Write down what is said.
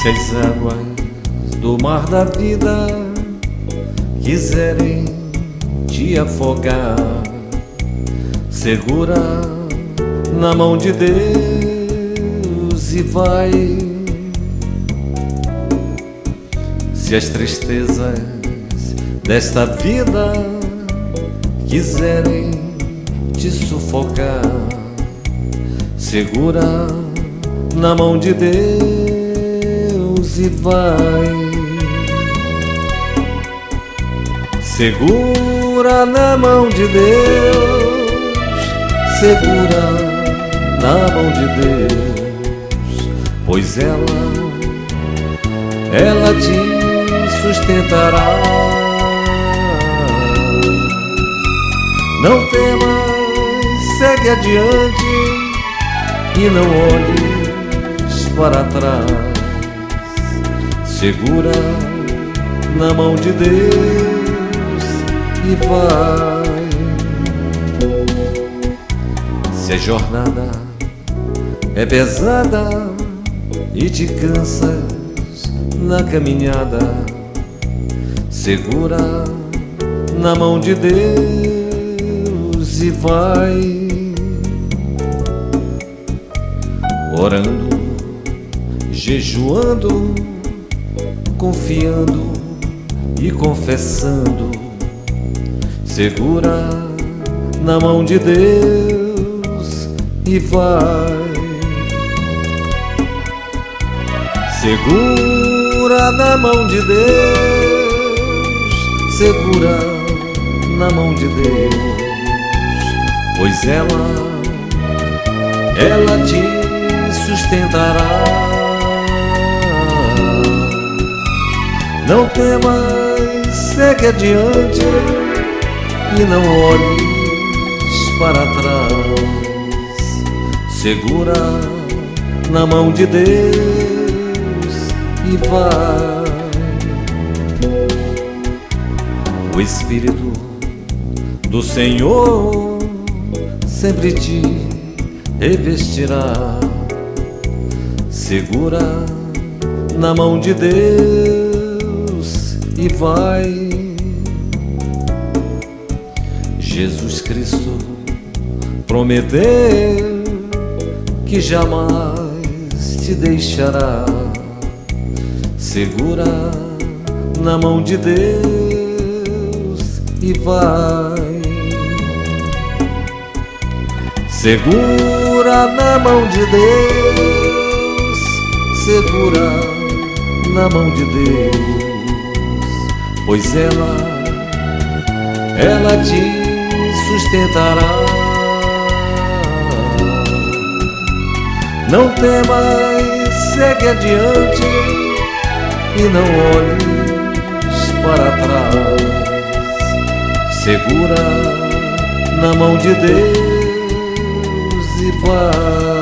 Se as águas do mar da vida quiserem te afogar, segura na mão de Deus e vai. Se as tristezas desta vida quiserem te sufocar, segura na mão de Deus e vai. Segura na mão de Deus, segura na mão de Deus, pois ela te sustentará. Não temas, segue adiante e não olhes para trás. Segura na mão de Deus e vai. Se a jornada é pesada e te cansas na caminhada, segura na mão de Deus e vai. Orando, jejuando, confiando e confessando, segura na mão de Deus e vai. Segura na mão de Deus, segura na mão de Deus, pois ela te sustentará. Não temas, segue adiante e não olhes para trás. Segura na mão de Deus e vai. O Espírito do Senhor sempre te revestirá. Segura na mão de Deus e vai. Jesus Cristo prometeu que jamais te deixará. Segura na mão de Deus e vai. Segura na mão de Deus, segura na mão de Deus, pois ela te sustentará. Não temas, segue adiante e não olhes para trás. Segura na mão de Deus e vai.